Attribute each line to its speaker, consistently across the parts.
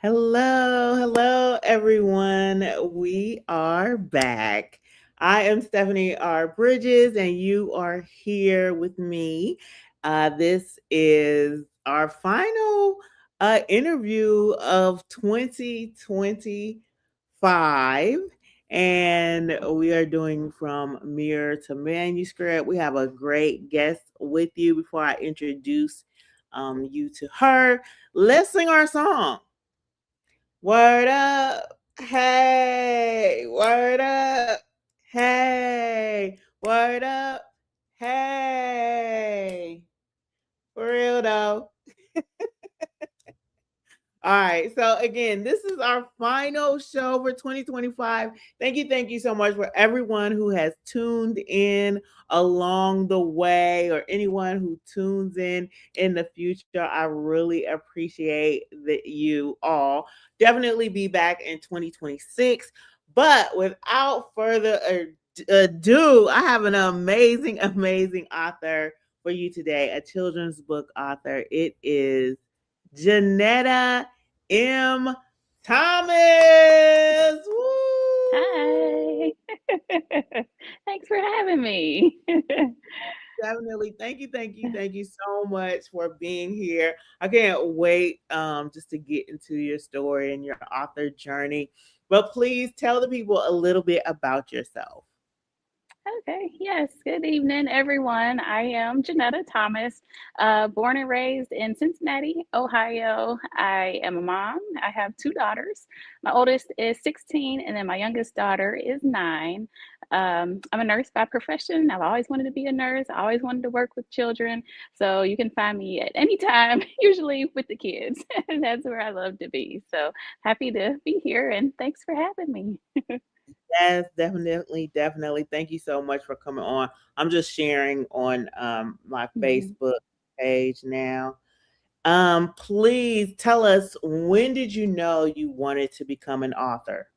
Speaker 1: Hello, everyone. We are back. I am Stephanie R. Bridges, and you are here with me. This is our final interview of 2025, and we are doing from mirror to manuscript. We have a great guest with you. Before I introduce you to her, let's sing our song. Word up. Hey. Word up. Hey. Word up. Hey. For real though. All right. So again, this is our final show for 2025. Thank you so much for everyone who has tuned in along the way or anyone who tunes in the future. I really appreciate that you all. Definitely be back in 2026. But without further ado, I have an amazing author for you today, a children's book author. It is Janetta M. Thomas. Woo!
Speaker 2: Hi. Thanks for having me.
Speaker 1: Definitely. Thank you so much for being here. I can't wait just to get into your story and your author journey. But please tell the people a little bit about yourself.
Speaker 2: Okay, yes, good evening, everyone. I am Janetta Thomas, born and raised in Cincinnati, Ohio. I am a mom. I have two daughters. My oldest is 16, and then my youngest daughter is 9. I'm a nurse by profession. I've always wanted to be a nurse. I always wanted to work with children. So you can find me at any time, usually with the kids. And that's where I love to be. So happy to be here, and thanks for having me.
Speaker 1: Yes, definitely. Thank you so much for coming on. I'm just sharing on my
Speaker 2: Mhm.
Speaker 1: Facebook page now. Please tell us, when did you know you wanted to become an author?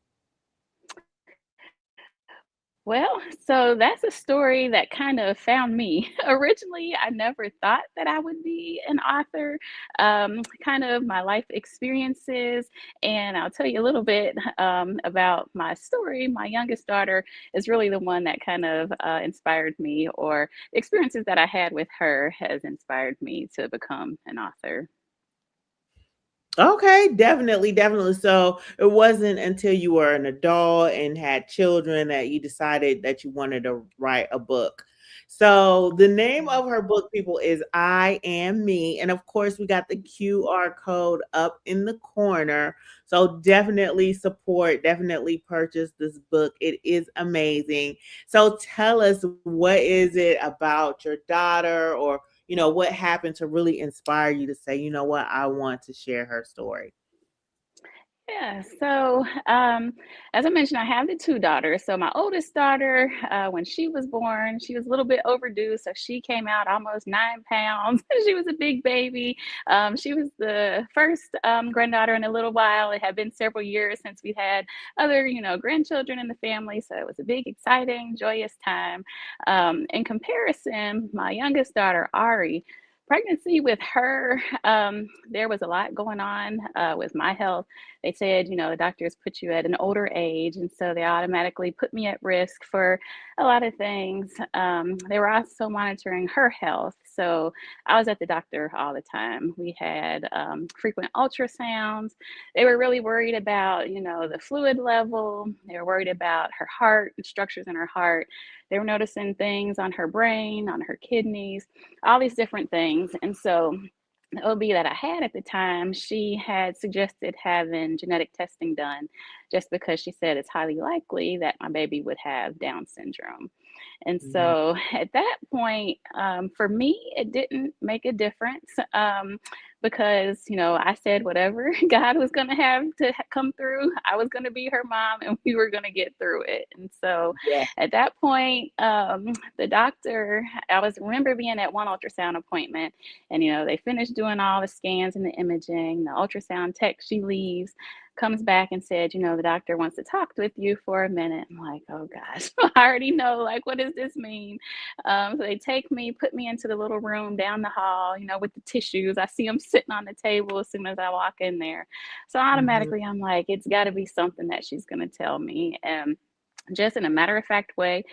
Speaker 2: Well, so that's a story that kind of found me. Originally, I never thought that I would be an author. Kind of my life experiences, and I'll tell you a little bit about my story. My youngest daughter is really the one that kind of inspired me, or the experiences that I had with her has inspired me to become an author.
Speaker 1: Okay, definitely. So it wasn't until you were an adult and had children that you decided that you wanted to write a book. So the name
Speaker 2: Yeah.
Speaker 1: of her book, people, is I Am Me. And of course, we got the QR code up in the corner. So definitely support, definitely purchase this book. It is amazing. So tell us, what is it about your daughter, or what happened to really inspire you to say, what, I want to share her story?
Speaker 2: Yeah, so as I mentioned, I have the two daughters. So my oldest daughter, when she was born, she was a little bit overdue. So she came out almost 9 pounds. She was a big baby. She was the first granddaughter in a little while. It had been several years since we had other, grandchildren in the family. So it was a big, exciting, joyous time. In comparison, my youngest daughter, Ari, pregnancy with her, there was a lot going on with my health. They said, the doctors put you at an older age, and so they automatically put me at risk for a lot of things. They were also monitoring her health. So I was at the doctor all the time. We had frequent ultrasounds. They were really worried about, the fluid level. They were worried about her heart, the structures in her heart. They were noticing things on her brain, on her kidneys, all these different things. And so the OB that I had at the time, she had suggested having genetic testing done just because she said it's highly likely that my baby would have Down syndrome. And
Speaker 1: Mhm.
Speaker 2: so at that point, for me, it didn't make a difference because, I said whatever God was going to have to come through, I was going to be her mom and we were going to get through it. And so
Speaker 1: Yeah.
Speaker 2: at that point, the doctor, I remember being at one ultrasound appointment and, they finished doing all the scans and the imaging, the ultrasound tech, she leaves, comes back and said, the doctor wants to talk with you for a minute. I'm like, oh gosh, I already know, like, what does this mean? So they take me, put me into the little room down the hall, with the tissues. I see them sitting on the table as soon as I walk in there. So
Speaker 1: Mhm.
Speaker 2: automatically I'm like, it's got to be something that she's going to tell me. And just in a matter of fact way,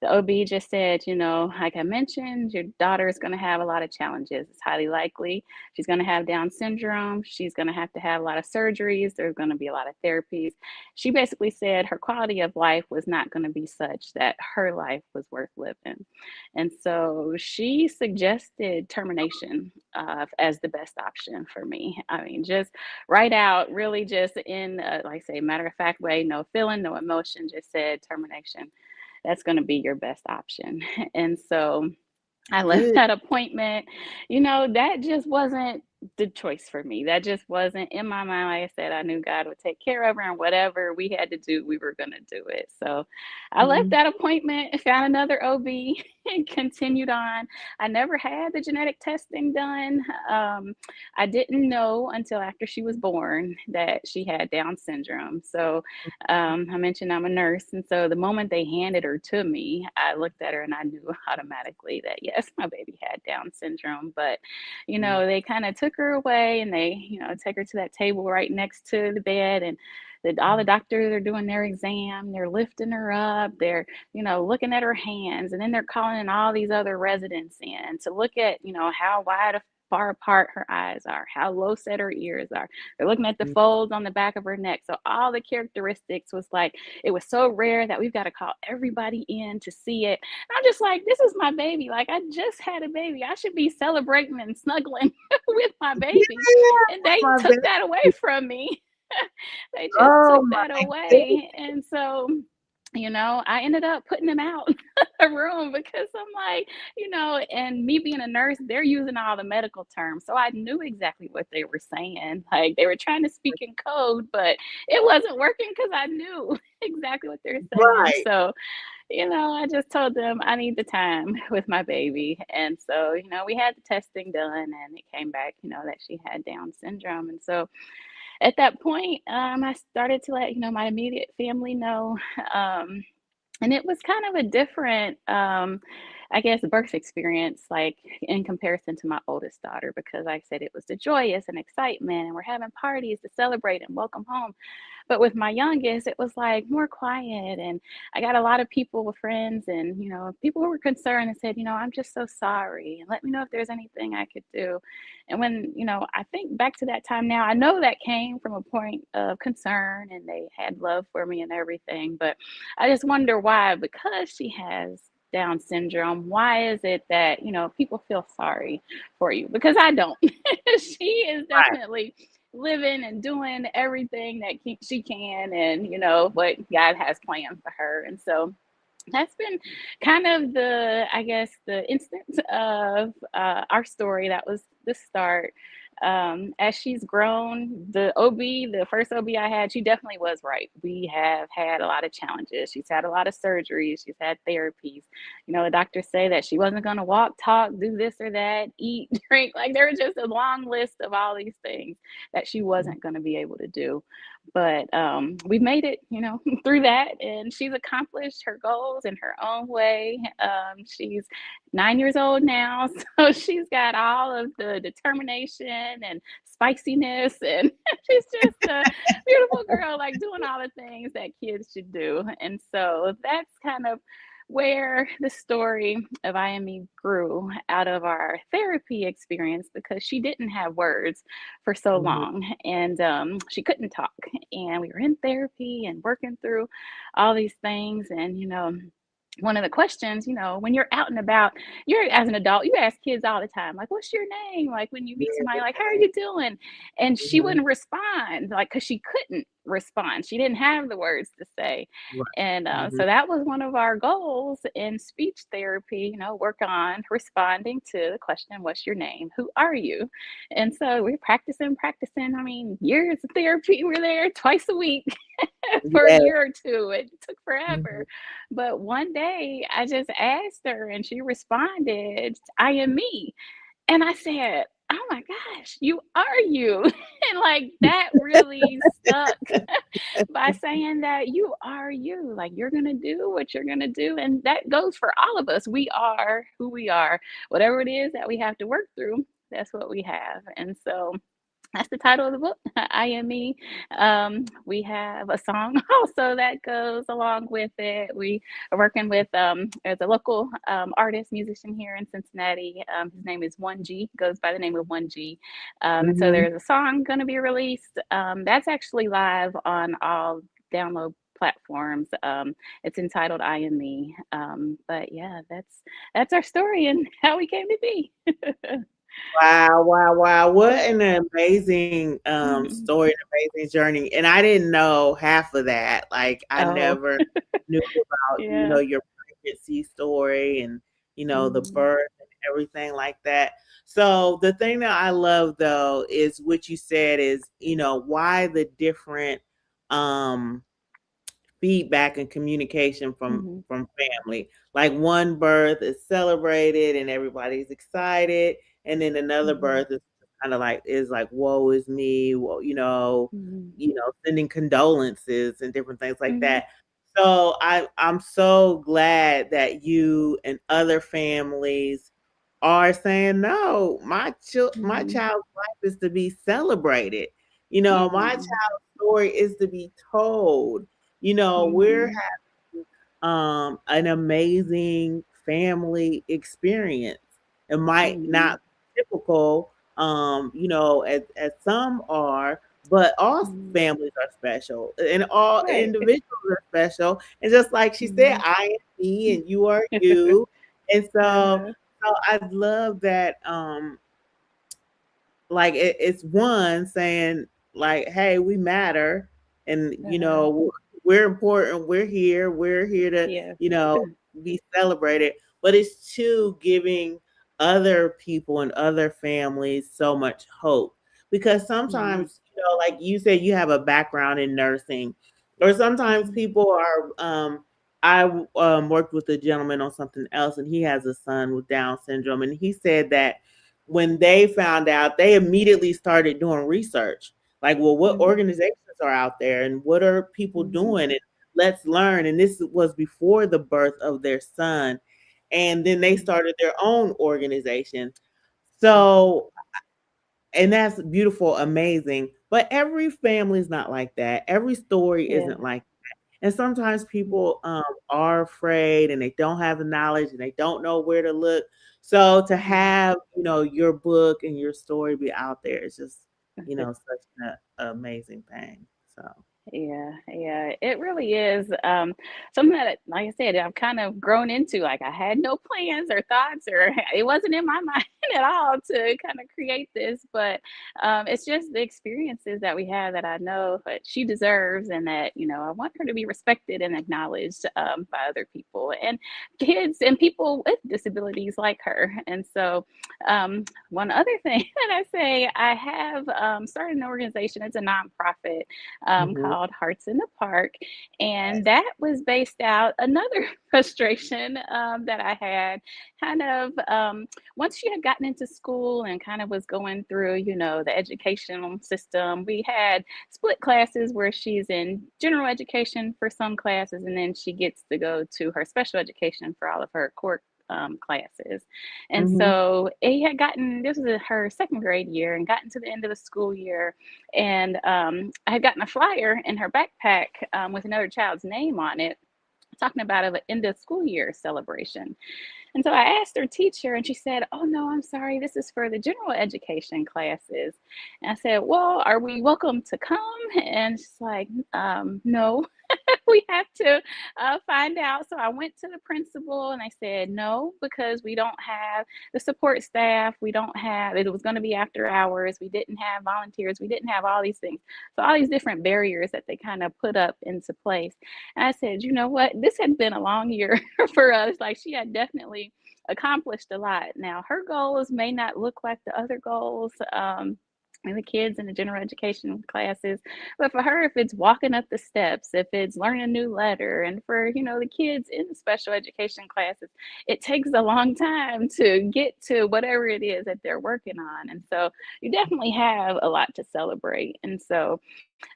Speaker 2: the OB just said, like I mentioned, your daughter is going to have a lot of challenges. It's highly likely she's going to have Down syndrome. She's going to have a lot of surgeries. There's going to be a lot of therapies. She basically said her quality of life was not going to be such that her life was worth living. And so she suggested termination as the best option for me. I mean, just right out, really just in, like I say, matter of fact way, no feeling, no emotion, just said termination. That's going to be your best option. And so I left
Speaker 1: Good.
Speaker 2: that appointment. That just wasn't the choice for me. That just wasn't in my mind. Like I said, I knew God would take care of her and whatever we had to do, we were going to do it. So I left
Speaker 1: Mhm.
Speaker 2: that appointment, found another OB, and continued on. I never had the genetic testing done. I didn't know until after she was born that she had Down syndrome. So I mentioned I'm a nurse. And so the moment they handed her to me, I looked at her and I knew automatically that, yes, my baby had Down syndrome. But,
Speaker 1: Mhm.
Speaker 2: they kind of took her away and they, take her to that table right next to the bed. And all the
Speaker 1: Mhm.
Speaker 2: doctors are doing their exam. They're lifting her up. They're, looking at her hands. And then they're calling in all these other residents in to look at, how far apart her eyes are, how low set her ears are. They're looking at the
Speaker 1: Mhm.
Speaker 2: folds on the back of her neck. So all the characteristics was like, it was so rare that we've got to call everybody in to see it. And I'm just like, this is my baby. Like, I just had a baby. I should be celebrating and snuggling with my baby.
Speaker 1: Yeah,
Speaker 2: And they
Speaker 1: my
Speaker 2: took that away
Speaker 1: baby.
Speaker 2: from me. They just
Speaker 1: Oh
Speaker 2: took
Speaker 1: my
Speaker 2: that
Speaker 1: goodness.
Speaker 2: away. And so, I ended up putting them out a room because I'm like, and me being a nurse, they're using all the medical terms. So I knew exactly what they were saying. Like they were trying to speak in code, but it wasn't working because I knew exactly what they're saying.
Speaker 1: Right.
Speaker 2: So, I just told them I need the time with my baby. And so, we had the testing done and it came back, that she had Down syndrome. And so at that point, I started to let, my immediate family know. And it was kind of a different, I guess, birth experience, like in comparison to my oldest daughter, because like I said, it was the joyous and excitement, and we're having parties to celebrate and welcome home. But with my youngest, it was like more quiet. And I got a lot of people, friends, and, people who were concerned and said, I'm just so sorry. And let me know if there's anything I could do. And when, I think back to that time now, I know that came from a point of concern and they had love for me and everything. But I just wonder why, because she has Down syndrome, why is it that, people feel sorry for you? Because I don't. She is
Speaker 1: Right.
Speaker 2: definitely living and doing everything that she can and what God has planned for her. And so that's been kind of the, I guess, the instance of our story. That was the start. As she's grown, the first OB I had, she definitely was right. We have had a lot of challenges. She's had a lot of surgeries. She's had therapies. The doctors say that she wasn't going to walk, talk, do this or that, eat, drink. Like there was just a long list of all these things that she
Speaker 1: Mhm.
Speaker 2: wasn't going to be able to do. But we made it, through that, and she's accomplished her goals in her own way. She's 9 years old now, so she's got all of the determination and spiciness, and she's just a beautiful girl, like doing all the things that kids should do. And so that's kind of where the story of IME grew out of our therapy experience because she didn't have words for so
Speaker 1: Mhm.
Speaker 2: long and she couldn't talk. And we were in therapy and working through all these things. And, one of the questions, when you're out and about, you're as an adult, you ask kids all the time, like, what's your name? Like when you meet somebody, like, how are you doing? And she
Speaker 1: Mhm.
Speaker 2: wouldn't respond, like, because she couldn't respond. She didn't have the words to say.
Speaker 1: Right.
Speaker 2: And
Speaker 1: Mhm.
Speaker 2: so that was one of our goals in speech therapy, work on responding to the question, what's your name? Who are you? And so we're practicing. I mean, years of therapy. We're there twice a week for a
Speaker 1: Yes.
Speaker 2: year or two. It took
Speaker 1: Mhm.
Speaker 2: forever. But one day I just asked her and she responded, I am me. And I said, oh my gosh, you are you. And like that really stuck by saying that you are you. Like you're going to do what you're going to do. And that goes for all of us. We are who we are, whatever it is that we have to work through. That's what we have. And so that's the title of the book, I Am Me. We have a song also that goes along with it. We are working with there's a local artist, musician here in Cincinnati. His name is 1G, goes by the name of 1G. And so
Speaker 1: Mhm.
Speaker 2: there's a song going to be released. That's actually live on all download platforms. It's entitled I Am Me. But yeah, that's our story and how we came to be.
Speaker 1: Wow, wow, wow. What an amazing
Speaker 2: Mhm.
Speaker 1: story, an amazing journey. And I didn't know half of that. Like I
Speaker 2: Oh,
Speaker 1: never knew about,
Speaker 2: yeah.
Speaker 1: your pregnancy story and, the
Speaker 2: Mhm.
Speaker 1: birth and everything like that. So the thing that I love though is what you said is, why the different um feedback and communication
Speaker 2: Mhm.
Speaker 1: from family. Like one birth is celebrated and everybody's excited, and then another
Speaker 2: Mhm.
Speaker 1: birth is kind of like is like woe is me, well,
Speaker 2: Mhm.
Speaker 1: sending condolences and different things like
Speaker 2: Mhm.
Speaker 1: that. So I'm so glad that you and other families are saying no. My
Speaker 2: Mhm.
Speaker 1: child's life is to be celebrated. My
Speaker 2: Yeah.
Speaker 1: child's story is to be told. We're
Speaker 2: Mhm.
Speaker 1: having an amazing family experience. It might
Speaker 2: Mhm.
Speaker 1: not be typical, as some are, but all
Speaker 2: Mhm.
Speaker 1: families are special and all
Speaker 2: Right.
Speaker 1: individuals are special. And just like she said,
Speaker 2: Mhm.
Speaker 1: I am me and you are you. And
Speaker 2: Uh-huh.
Speaker 1: so I love that like it's one saying like, hey, we matter, and
Speaker 2: Uh-huh.
Speaker 1: we're important, we're here to
Speaker 2: Yeah.
Speaker 1: be celebrated. But it's two, giving other people and other families so much hope, because
Speaker 2: Mhm.
Speaker 1: sometimes, like you said, you have a background in nursing, or sometimes
Speaker 2: Mhm.
Speaker 1: people are I worked with a gentleman on something else, and he has a son with Down syndrome, and he said that when they found out, they immediately started doing research. Like, well, what
Speaker 2: Mhm.
Speaker 1: organizations are out there and what are people
Speaker 2: Mhm.
Speaker 1: doing? And let's learn. And this was before the birth of their son. And then they
Speaker 2: Mhm.
Speaker 1: started their own organization.
Speaker 2: Mhm.
Speaker 1: So, and that's beautiful, amazing. But every family is not like that. Every story
Speaker 2: Yeah.
Speaker 1: isn't like, and sometimes people are afraid and they don't have the knowledge and they don't know where to look. So to
Speaker 2: Mhm.
Speaker 1: have, your book and your story be out there is just, such an amazing thing. So.
Speaker 2: Yeah, yeah, it really is something that, like I said, I've kind of grown into. Like I had no plans or thoughts, or it wasn't in my mind at all to kind of create this. But it's just the experiences that we have that I know that she deserves, and that I want her to be respected and acknowledged by other people and kids and people with disabilities like her. And so, one other thing that I say, I have started an organization. It's a nonprofit
Speaker 1: Mhm.
Speaker 2: called Hearts in the Park. And that was based out another frustration that I had kind of once she had gotten into school and kind of was going through, the educational system. We had split classes where she's in general education for some classes, and then she gets to go to her special education for all of her core classes. And
Speaker 1: Mhm.
Speaker 2: so it had gotten, this was her second grade year, and gotten to the end of the school year, and I had gotten a flyer in her backpack with another child's name on it, talking about an end of school year celebration. And so I asked her teacher, and she said, "Oh, no, I'm sorry. This is for the general education classes." And I said, "Well, are we welcome to come?" And she's like, "No." We have to find out. So I went to the principal and I said, no, because we don't have the support staff. We don't have, it was going to be after hours. We didn't have volunteers. We didn't have all these things. So all these different barriers that they kind of put up into place. And I said, you know what? This had been a long year for us. Like she had definitely accomplished a lot. Now her goals may not look like the other goals. And the kids in the general education classes, but for her, if it's walking up the steps, if it's learning a new letter, and for the kids in the special education classes, it takes a long time to get to whatever it is that they're working on. And so you definitely have a lot to celebrate. And so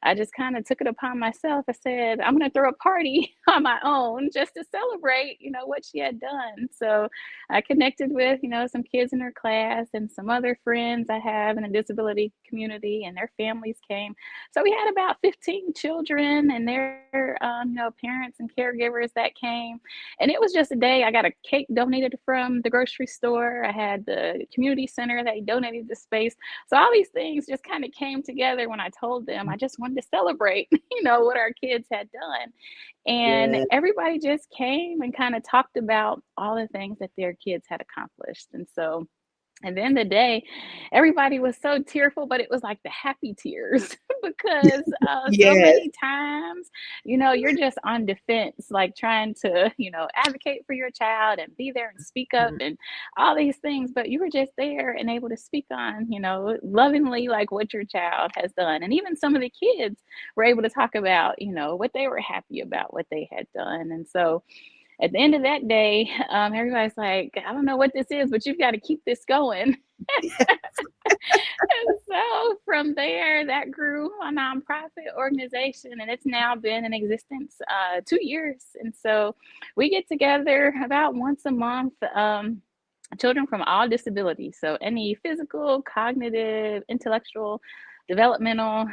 Speaker 2: I just kind of took it upon myself. I said, I'm going to throw a party on my own just to celebrate, what she had done. So I connected with, some kids in her class and some other friends I have in the disability community, and their families came. So we had about 15 children and their, parents and caregivers that came. And it was just a day. I got a cake donated from the grocery store. I had the community center that donated the space. So all these things just kind of came together when I told them I just wanted to celebrate, what our kids had done. And
Speaker 1: Yeah.
Speaker 2: everybody just came and kind of talked about all the things that their kids had accomplished. And so at the end of the day, everybody was so tearful, but it was like the happy tears because so
Speaker 1: Yes.
Speaker 2: many times, you're just on defense, like trying to, advocate for your child and be there and speak up
Speaker 1: Mhm.
Speaker 2: and all these things. But you were just there and able to speak on, lovingly, like what your child has done. And even some of the kids were able to talk about, what they were happy about, what they had done. And so, at the end of that day, everybody's like, I don't know what this is, but you've got to keep this going. And so from there, that grew a nonprofit organization, and it's now been in existence 2 years. And so we get together about once a month. Children from all disabilities, so any physical, cognitive, intellectual, developmental,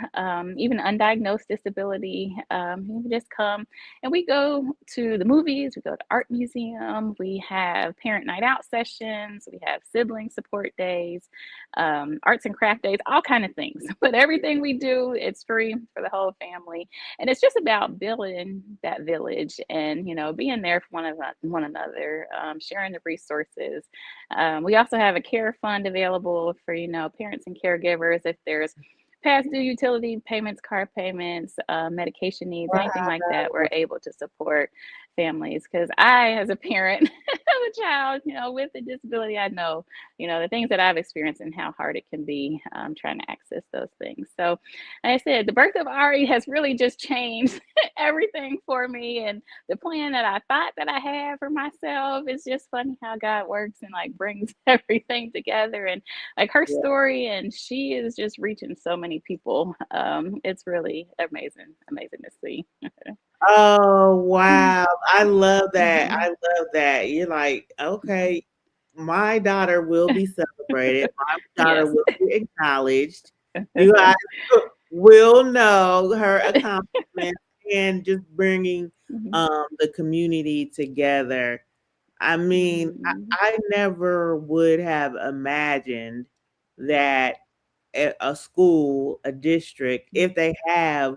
Speaker 2: even undiagnosed disability. You can just come and we go to the movies, we go to art museum, we have parent night out sessions, we have sibling support days, arts and craft days, all kind of things. But everything we do, it's free for the whole family, and it's just about building that village and being there for one another, sharing the resources. We also have a care fund available for parents and caregivers if there's past due utility payments, car payments, medication needs, anything like that. We're able to support families because I, as a parent of a child, with a disability, I know, the things that I've experienced and how hard it can be trying to access those things. So, like I said, the birth of Ari has really just changed everything for me, and the plan that I thought that I had for myself. It's just funny how God works and like brings everything together, and like her
Speaker 1: Yeah.
Speaker 2: story, and she is just reaching so many people. It's really amazing to see.
Speaker 1: Oh, wow. I love that.
Speaker 2: Mhm.
Speaker 1: I love that. You're like, okay, my daughter will be celebrated. My daughter
Speaker 2: Yes.
Speaker 1: will be acknowledged. You guys will know her accomplishments and just bringing
Speaker 2: Mhm.
Speaker 1: the community together. I mean,
Speaker 2: Mhm.
Speaker 1: I never would have imagined that a school, a district, if they have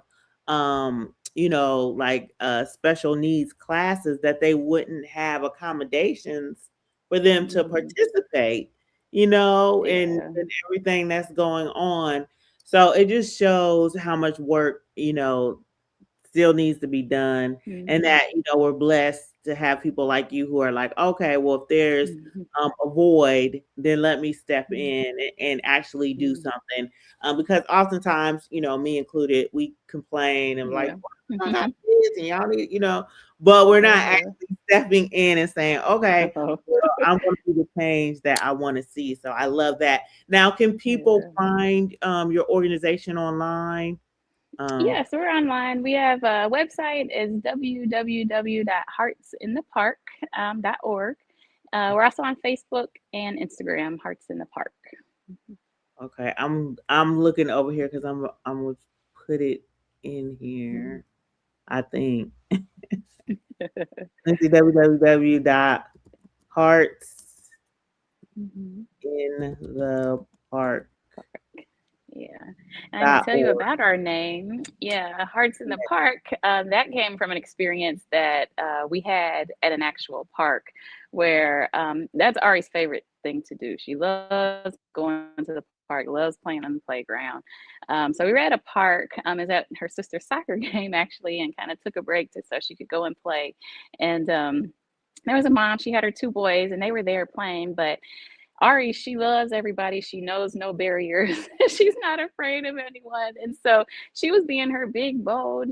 Speaker 1: like special needs classes, that they wouldn't have accommodations for them to
Speaker 2: Mhm.
Speaker 1: participate,
Speaker 2: Yeah.
Speaker 1: in everything that's going on. So it just shows how much work, still needs to be done, and
Speaker 2: Mhm.
Speaker 1: that we're blessed to have people like you who are like, okay, well, if there's
Speaker 2: Mhm.
Speaker 1: a void, then let me step
Speaker 2: Mhm.
Speaker 1: in and actually do
Speaker 2: Mhm.
Speaker 1: something, because oftentimes, me included, we complain and like,
Speaker 2: Yeah.
Speaker 1: well, I got kids and y'all need, but we're not
Speaker 2: Uh-huh.
Speaker 1: actually stepping in and saying, okay,
Speaker 2: Oh.
Speaker 1: well, I'm going to be the change that I want to see. So I love that. Now, can people
Speaker 2: Yeah.
Speaker 1: find your organization online? um
Speaker 2: Yes, we're online. We have a website is www.heartsinthepark.org. We're also on Facebook and Instagram, Hearts in the Park.
Speaker 1: Okay, I'm looking over here because I'm gonna put it in
Speaker 2: Mhm.
Speaker 1: here. I think. Let's see, www dot hearts
Speaker 2: Mhm.
Speaker 1: in the park
Speaker 2: Yeah. And I can
Speaker 1: dot
Speaker 2: tell you
Speaker 1: org.
Speaker 2: about our name. Yeah, Hearts in the Park. That came from an experience that we had at an actual park where that's Ari's favorite thing to do. She loves going to the park, loves playing on the playground. So we were at a park, is at her sister's soccer game actually, and kind of took a break so she could go and play. And there was a mom, she had her two boys, and they were there playing, but Ari, she loves everybody. She knows no barriers. She's not afraid of anyone. And so she was being her big, bold,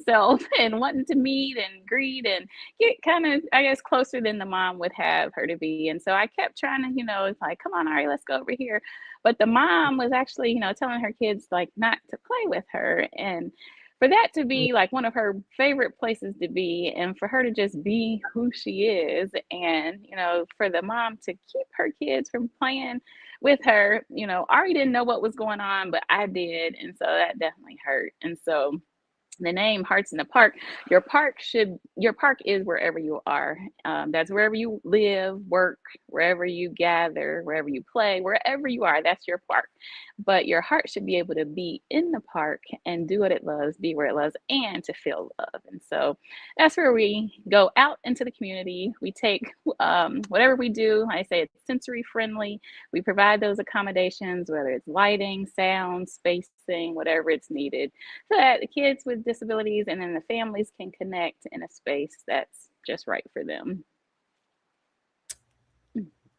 Speaker 2: self and wanting to meet and greet and get kind of, I guess, closer than the mom would have her to be. And so I kept trying to, it's like, come on, Ari, let's go over here. But the mom was actually, telling her kids like not to play with her. And for that to be like one of her favorite places to be, and for her to just be who she is, and for the mom to keep her kids from playing with her, Ari didn't know what was going on, but I did, and so that definitely hurt. And so the name Hearts in the Park, your park is wherever you are. That's wherever you live, work, wherever you gather, wherever you play, wherever you are, that's your park. But your heart should be able to be in the park and do what it loves, be where it loves, and to feel love. And so that's where we go out into the community. We take whatever we do, I say it's sensory friendly. We provide those accommodations, whether it's lighting, sound, spacing, whatever it's needed, so that the kids with disabilities and then the families can connect in a space that's just right for them.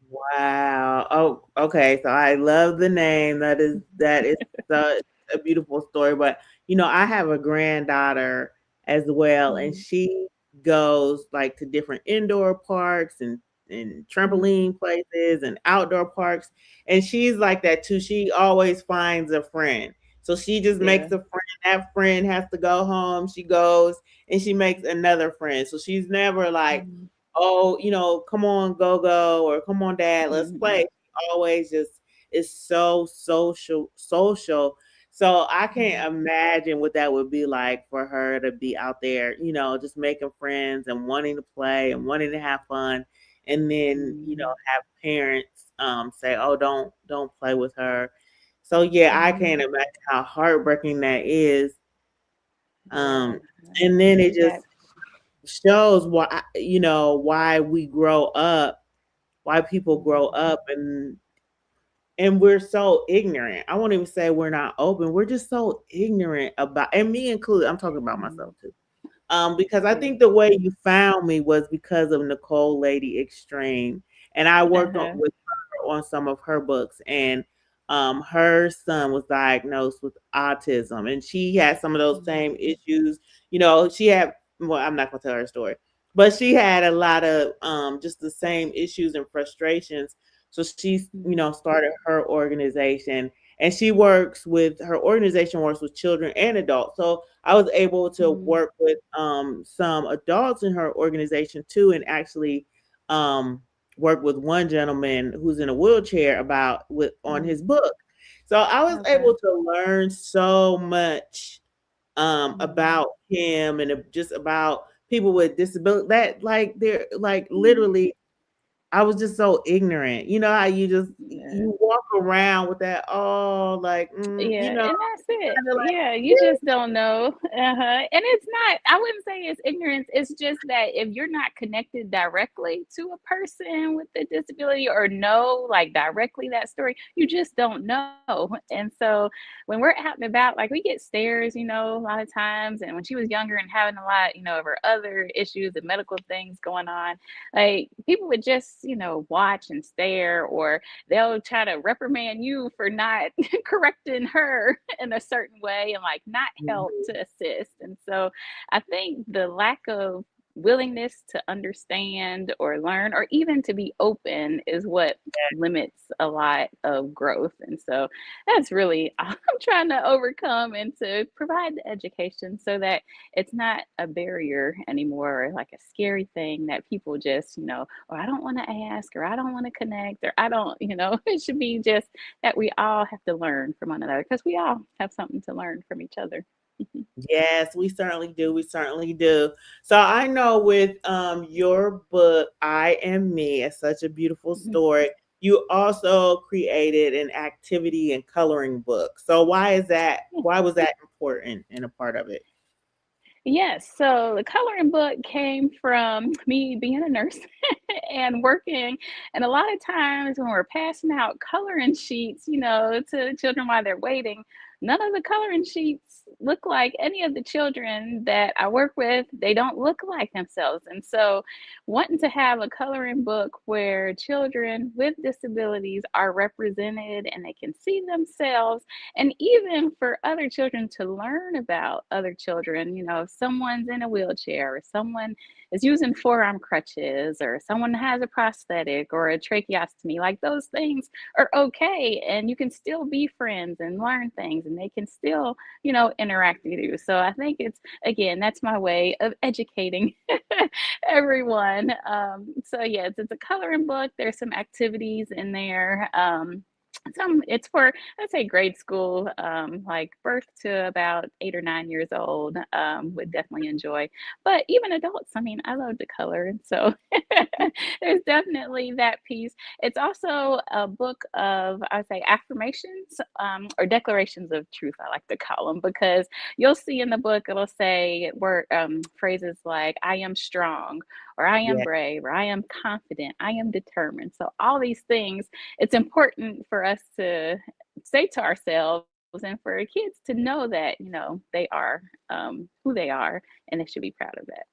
Speaker 1: Wow. Oh, okay. So I love the name. That is such a beautiful story. But I have a granddaughter as well, and
Speaker 2: Mm,
Speaker 1: she goes like to different indoor parks and
Speaker 2: mm,
Speaker 1: trampoline places and outdoor parks. And she's like that too. She always finds a friend. So she just makes
Speaker 2: yeah.
Speaker 1: a friend. That friend has to go home. She goes and she makes another friend. So she's never like,
Speaker 2: Mm,
Speaker 1: oh, come on, go, or come on, dad, let's play.
Speaker 2: mhm,
Speaker 1: She always just is so social. So I
Speaker 2: mm,
Speaker 1: can't imagine what that would be like for her to be out there, just making friends and wanting to play and wanting to have fun. And then,
Speaker 2: mm,
Speaker 1: have parents say, oh, don't play with her. So yeah, I can't
Speaker 2: mm.
Speaker 1: imagine how heartbreaking that is.
Speaker 2: Yeah,
Speaker 1: Um, and then it just
Speaker 2: that.
Speaker 1: shows why we grow up, why people grow
Speaker 2: Mm,
Speaker 1: up, and we're so ignorant. I won't even say we're not open. We're just so ignorant about, and me included. I'm talking about
Speaker 2: mm,
Speaker 1: myself too. Because I
Speaker 2: yeah.
Speaker 1: think the way you found me was because of Nicole Lady Extreme, and I worked
Speaker 2: Uh-huh.
Speaker 1: with her on some of her books, and her son was diagnosed with autism, and she had some of those
Speaker 2: Mm,
Speaker 1: same issues. She had. Well, I'm not gonna tell her story, but she had a lot of just the same issues and frustrations. So she,
Speaker 2: mm,
Speaker 1: started her organization, and she works with her organization works with children and adults. So I was able to
Speaker 2: mm,
Speaker 1: work with some adults in her organization too, and actually um, work with one gentleman who's in a wheelchair about with on
Speaker 2: mm.
Speaker 1: his book. So I was
Speaker 2: Okay.
Speaker 1: able to learn so much
Speaker 2: Mm,
Speaker 1: about him and just about people with disability that like they're like
Speaker 2: mm.
Speaker 1: literally I was just so ignorant. You know how you just
Speaker 2: Yeah.
Speaker 1: you walk around with that oh like
Speaker 2: Yeah, and that's it.
Speaker 1: kind of like
Speaker 2: Yeah, you just don't know. Uh-huh. And it's not, I wouldn't say it's ignorance. It's just that if you're not connected directly to a person with a disability or know like directly that story, you just don't know. And so when we're out and about, like we get stares, a lot of times. And when she was younger and having a lot, of her other issues and medical things going on, like people would just, watch and stare, or they'll try to reprimand you for not correcting her in a certain way and like not help
Speaker 1: Mhm.
Speaker 2: to assist. And so I think the lack of willingness to understand or learn or even to be open is what limits a lot of growth. And so that's really I'm trying to overcome and to provide the education so that it's not a barrier anymore or like a scary thing that people just, or I don't want to ask, or I don't want to connect, or I don't, it should be just that we all have to learn from one another because we all have something to learn from each other. Mhm,
Speaker 1: Yes, we certainly do. We certainly do. So I know with your book, I Am Me, it's such a beautiful
Speaker 2: mhm.
Speaker 1: story. You also created an activity and coloring book. So why is that?
Speaker 2: Yeah.
Speaker 1: Why was that important and a part of it?
Speaker 2: Yes, so the coloring book came from me being a nurse and working. And a lot of times when we're passing out coloring sheets, to children while they're waiting, none of the coloring sheets look like any of the children that I work with. They don't look like themselves. And so, wanting to have a coloring book where children with disabilities are represented and they can see themselves, and even for other children to learn about other children, if someone's in a wheelchair or someone is using forearm crutches or someone has a prosthetic or a tracheostomy, like those things are okay, and you can still be friends and learn things, and they can still interact with you. So I think it's, again, that's my way of educating everyone. So yeah, it's a coloring book. There's some activities in there. Some it's for, let's say, grade school, like birth to about 8 or 9 years old, would definitely enjoy. But even adults, I mean, I love to color, and so there's definitely that piece. It's also a book of, I would say, affirmations, or declarations of truth, I like to call them, because you'll see in the book it'll say word phrases like "I am strong," or "I am
Speaker 1: Yeah.
Speaker 2: brave," or "I am confident," "I am determined." So all these things, it's important for us to say to ourselves and for kids to know that they are, who they are, and they should be proud of that.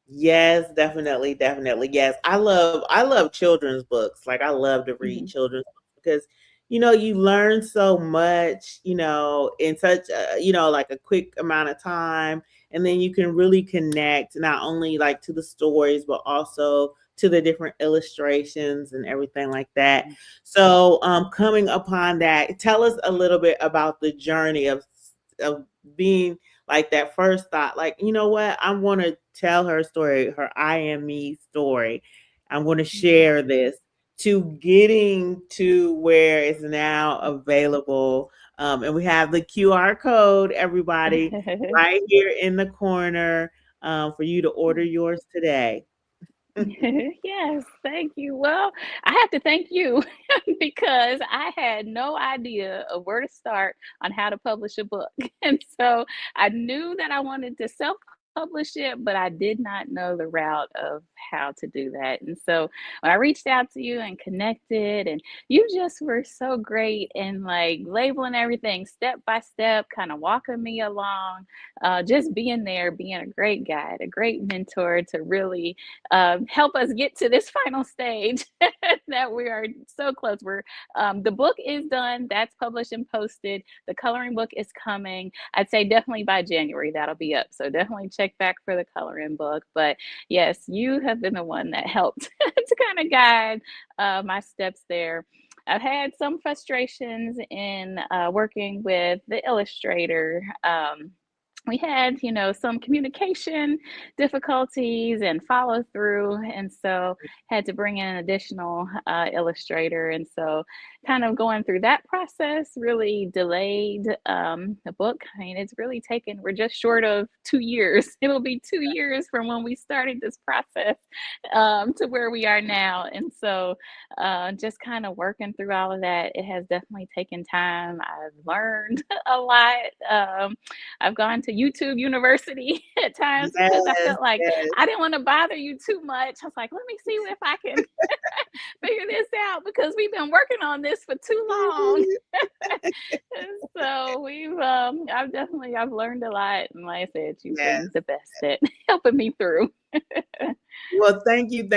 Speaker 1: Yes, definitely, definitely. Yes. I love children's books. Like I love to read
Speaker 2: Hmm.
Speaker 1: children's books because you learn so much, in such like a quick amount of time, and then you can really connect not only like to the stories but also to the different illustrations and everything like that. So, coming upon that, tell us a little bit about the journey of being like that first thought, like, you know what, I want to tell her story, her I am me story. I'm going to share this, to getting to where it's now available. And we have the QR code, everybody, right here in the corner, for you to order yours today.
Speaker 2: Yes, thank you. Well, I have to thank you because I had no idea of where to start on how to publish a book. And so I knew that I wanted to self publish it, but I did not know the route of how to do that. And so when I reached out to you and connected, and you just were so great in like labeling everything step by step, kind of walking me along, just being there, being a great guide, a great mentor to really help us get to this final stage that we are so close. The book is done, that's published and posted. The coloring book is coming. I'd say definitely by January that'll be up. So definitely check back for the coloring book. But yes, you have been the one that helped to kind of guide my steps there. I've had some frustrations in working with the illustrator. We had, some communication difficulties and follow through, and so had to bring in an additional illustrator. And so, kind of going through that process really delayed the book. I mean, it's really taken. We're just short of 2 years. It'll be 2 years from when we started this process to where we are now. And so, just kind of working through all of that, it has definitely taken time. I've learned a lot. I've gone to YouTube University at times because I
Speaker 1: Yes,
Speaker 2: felt like
Speaker 1: yes.
Speaker 2: I didn't want to bother you too much. I was like, let me see if I can figure this out because we've been working on this for too long. So I've learned a lot, and like I said, you've
Speaker 1: Yes.
Speaker 2: been the best at helping me through.
Speaker 1: Well, thank you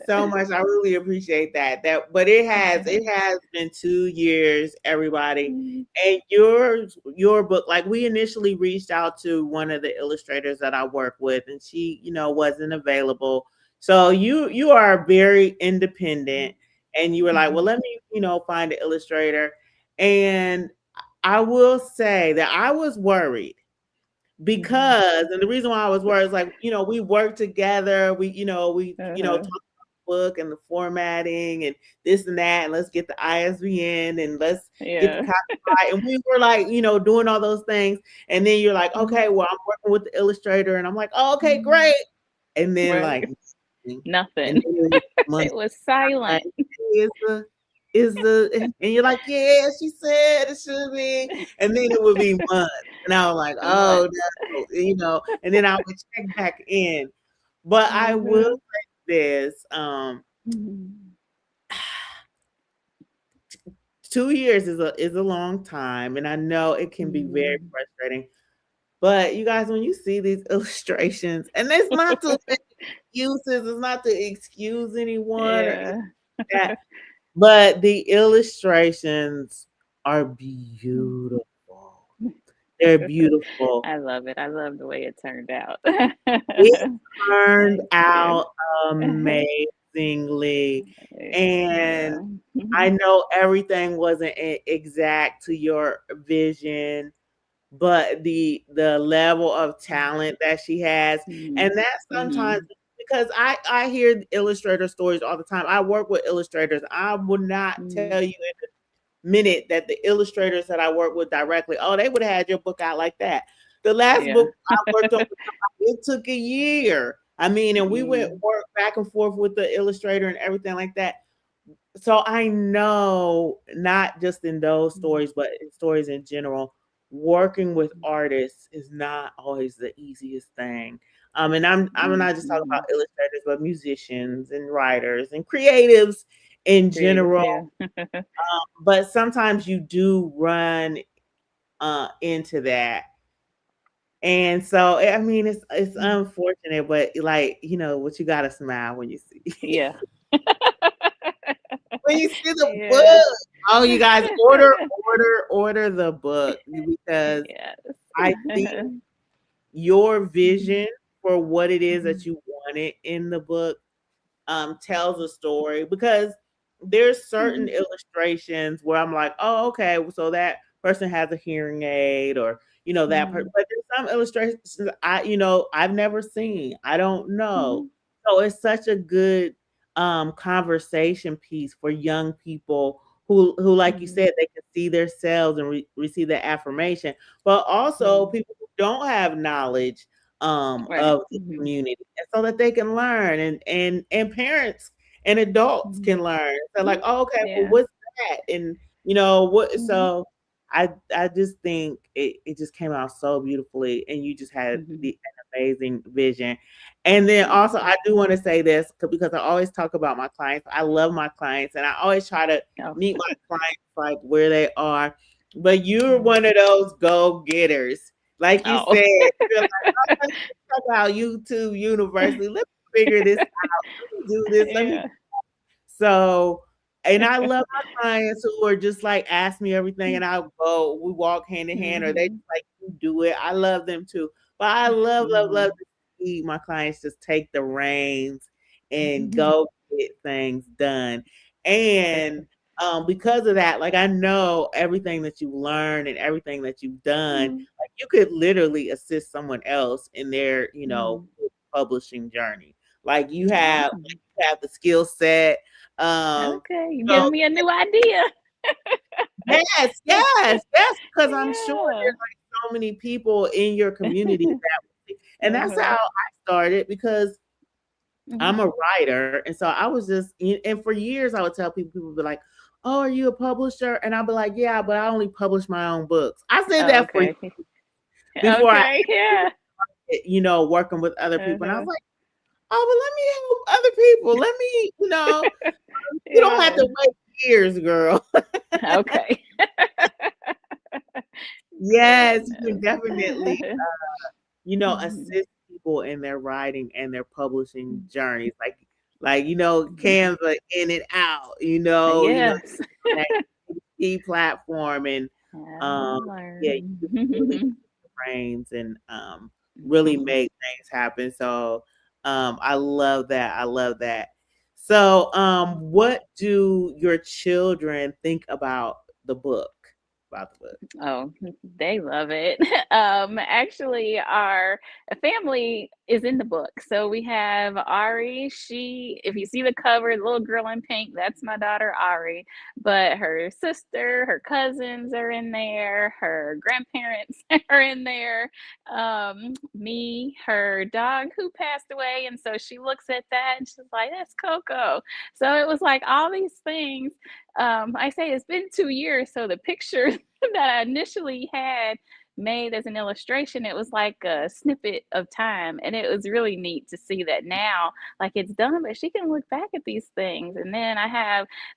Speaker 1: so much. I really appreciate that. But it has been 2 years, everybody. And your book, like we initially reached out to one of the illustrators that I work with, and she, wasn't available. So you are very independent, and you were like, well, let me, find an illustrator. And I will say that I was worried because, and the reason why I was worried is like, we work together, talk
Speaker 2: Uh-huh.
Speaker 1: about the book and the formatting and this and that, and let's get the ISBN and let's get the
Speaker 2: Yeah.
Speaker 1: copyright. And we were like, doing all those things. And then you're like,
Speaker 2: Mhm.
Speaker 1: okay, well, I'm working with the illustrator, and I'm like, oh, okay, great. And then
Speaker 2: Right.
Speaker 1: like, and
Speaker 2: Nothing.
Speaker 1: then it was months.
Speaker 2: It was
Speaker 1: I'm like,
Speaker 2: silent.
Speaker 1: hey, and you're like, yeah, she said it should be. And then it would be months. And I was like, oh
Speaker 2: Months.
Speaker 1: no, and then I would check back in. But I will
Speaker 2: Mhm.
Speaker 1: say this,
Speaker 2: Mhm.
Speaker 1: 2 years is a long time, and I know it can be very
Speaker 2: Mhm.
Speaker 1: frustrating. But you guys, when you see these illustrations, and it's not to make excuses, it's not to excuse anyone or anything
Speaker 2: Yeah.
Speaker 1: like that, but the illustrations are beautiful. They're beautiful.
Speaker 2: I love it. I love the way it turned out.
Speaker 1: It turned
Speaker 2: Thank you.
Speaker 1: out amazingly, and
Speaker 2: Yeah.
Speaker 1: I know everything wasn't exact to your vision, but the level of talent that she has, and
Speaker 2: Mhm.
Speaker 1: that sometimes
Speaker 2: Mhm.
Speaker 1: because I hear illustrator stories all the time. I work with illustrators. I would not tell
Speaker 2: Mhm.
Speaker 1: you minute that the illustrators that I work with directly, oh, they would have had your book out like that. The last
Speaker 2: Yeah.
Speaker 1: book I worked on with somebody, it took a year. I mean, and we went
Speaker 2: Mm.
Speaker 1: work back and forth with the illustrator and everything like that. So I know not just in those
Speaker 2: Mhm.
Speaker 1: stories, but in stories in general, working with artists is not always the easiest thing. And I'm
Speaker 2: Mhm.
Speaker 1: not just talking about
Speaker 2: Mhm.
Speaker 1: illustrators, but musicians and writers and creatives in
Speaker 2: Creatives,
Speaker 1: general.
Speaker 2: yeah.
Speaker 1: But sometimes you do run into that. And so I mean it's
Speaker 2: Mm.
Speaker 1: unfortunate, but like, what you gotta smile when you see
Speaker 2: Yeah.
Speaker 1: when you see the book.
Speaker 2: Yeah.
Speaker 1: Oh, you guys order the book because
Speaker 2: Yes.
Speaker 1: I think your
Speaker 2: Mhm.
Speaker 1: vision for what it is that
Speaker 2: Mhm.
Speaker 1: you wanted in the book tells a story because there's certain
Speaker 2: Mhm.
Speaker 1: illustrations where I'm like, oh, okay, so that person has a hearing aid or that person.
Speaker 2: Mhm.
Speaker 1: But there's some illustrations I've never seen. I don't know.
Speaker 2: Mhm.
Speaker 1: So it's such a good conversation piece for young people who like you
Speaker 2: Mhm.
Speaker 1: said they can see themselves and receive that affirmation, but also
Speaker 2: Mhm.
Speaker 1: people who don't have knowledge
Speaker 2: Right.
Speaker 1: of the
Speaker 2: Mhm.
Speaker 1: community, and so that they can learn, and parents and adults
Speaker 2: Mhm.
Speaker 1: can learn. So like,
Speaker 2: Mhm.
Speaker 1: oh, okay, well,
Speaker 2: Yeah.
Speaker 1: what's that? And what?
Speaker 2: Mhm.
Speaker 1: So I just think it just came out so beautifully, and you just had
Speaker 2: Mhm.
Speaker 1: an amazing vision. And then
Speaker 2: Thank
Speaker 1: also,
Speaker 2: you.
Speaker 1: I do want to say this because I always talk about my clients. I love my clients, and I always try to
Speaker 2: Oh.
Speaker 1: meet my clients like where they are. But you're
Speaker 2: Mhm.
Speaker 1: one of those go getters, like you
Speaker 2: Oh.
Speaker 1: said. You're like, let me check out YouTube University. Let me figure this out. Let me do this. Let me
Speaker 2: Yeah.
Speaker 1: so, and I love my clients who are just like ask me everything, and I'll go. We walk hand in hand, or they just
Speaker 2: Mhm.
Speaker 1: like you do it. I love them too, but I love
Speaker 2: Mhm.
Speaker 1: to see my clients just take the reins and
Speaker 2: Mhm.
Speaker 1: go get things done. And because of that, like I know everything that you learn and everything that you've done,
Speaker 2: Mhm.
Speaker 1: like you could literally assist someone else in their,
Speaker 2: Mhm.
Speaker 1: publishing journey. Like
Speaker 2: Oh.
Speaker 1: you have the skill set. Um,
Speaker 2: Okay. You're
Speaker 1: so
Speaker 2: giving me a new idea.
Speaker 1: yes, yes, yes, because I'm sure
Speaker 2: Yeah.
Speaker 1: there's like so many people in your community that, and that's how
Speaker 2: Uh-huh.
Speaker 1: I started because
Speaker 2: Mhm.
Speaker 1: I'm a writer, and so I was just, and for years I would tell people would be like, "Oh, are you a publisher?" And I'd be like, "Yeah, but I only publish my own books." I said
Speaker 2: Oh,
Speaker 1: that for
Speaker 2: okay.
Speaker 1: before I,
Speaker 2: Okay. Yeah.
Speaker 1: working with other people, and I was
Speaker 2: Uh-huh.
Speaker 1: like, "Oh, but let me help other people. Let me, you don't have
Speaker 2: Yeah.
Speaker 1: to wait years, girl."
Speaker 2: Okay.
Speaker 1: Yes, you can
Speaker 2: Goodness.
Speaker 1: definitely,
Speaker 2: Mhm.
Speaker 1: assist people in their writing and their publishing
Speaker 2: Mhm.
Speaker 1: journeys.
Speaker 2: Mhm.
Speaker 1: Canva in and out,
Speaker 2: Yes.
Speaker 1: on that key platform and
Speaker 2: Have
Speaker 1: um
Speaker 2: to
Speaker 1: yeah, you can really
Speaker 2: learn.
Speaker 1: take the reins and really
Speaker 2: Mhm.
Speaker 1: make things happen. So I love that. I love that. So what do your children think the book? About the book?
Speaker 2: Oh, they love it. Actually, our family is in the book. So we have Ari. If you see the cover, the little girl in pink, that's my daughter Ari. But her sister, her cousins are in there. Her grandparents are in there. Me, her dog who passed away, and so she looks at that and she's like, "That's Coco." So it was like all these things. I say it's been 2 years, so the pictures that I initially had made as an illustration. It was like a snippet of time, and it was really neat to see that now, like it's done, but she can look back at these things. And then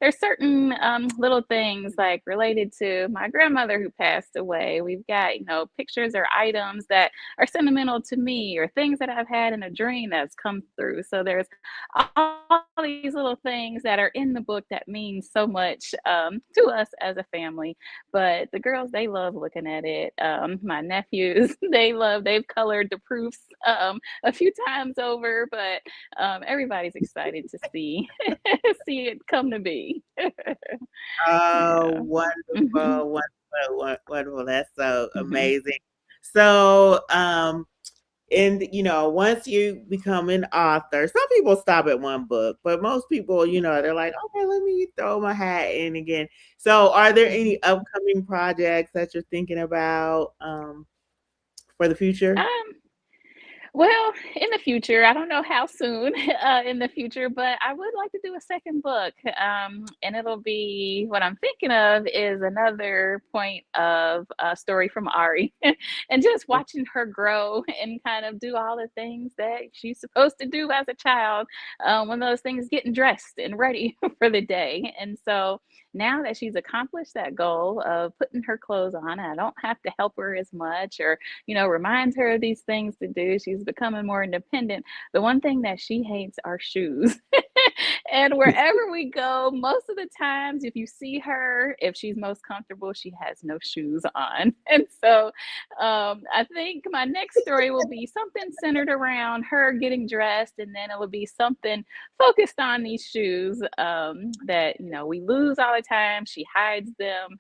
Speaker 2: there's certain little things like related to my grandmother who passed away. We've got, pictures or items that are sentimental to me, or things that I've had in a dream that's come through. So there's all these little things that are in the book that mean so much to us as a family. But the girls, they love looking at it. My nephews, they've colored the proofs a few times over, but everybody's excited to see see it come to be.
Speaker 1: Oh,
Speaker 2: Yeah. Hmm.
Speaker 1: wonderful, wonderful, wonderful. That's so
Speaker 2: Hmm.
Speaker 1: amazing. So, and once you become an author, some people stop at one book, but most people, they're like, okay, let me throw my hat in again. So, are there
Speaker 2: Hmm.
Speaker 1: any upcoming projects that you're thinking about for the future?
Speaker 2: Um, Well, in the future, I don't know how soon in the future, but I would like to do a second book. And it'll be what I'm thinking of is another point of a story from Ari and just watching her grow and kind of do all the things that she's supposed to do as a child when those things getting dressed and ready for the day. And so now that she's accomplished that goal of putting her clothes on, I don't have to help her as much or reminds her of these things to do. She's becoming more independent. The one thing that she hates are shoes. And wherever we go, most of the times, if you see her, if she's most comfortable, she has no shoes on. And so I think my next story will be something centered around her getting dressed, and then it will be something focused on these shoes that, we lose all the time. She hides them.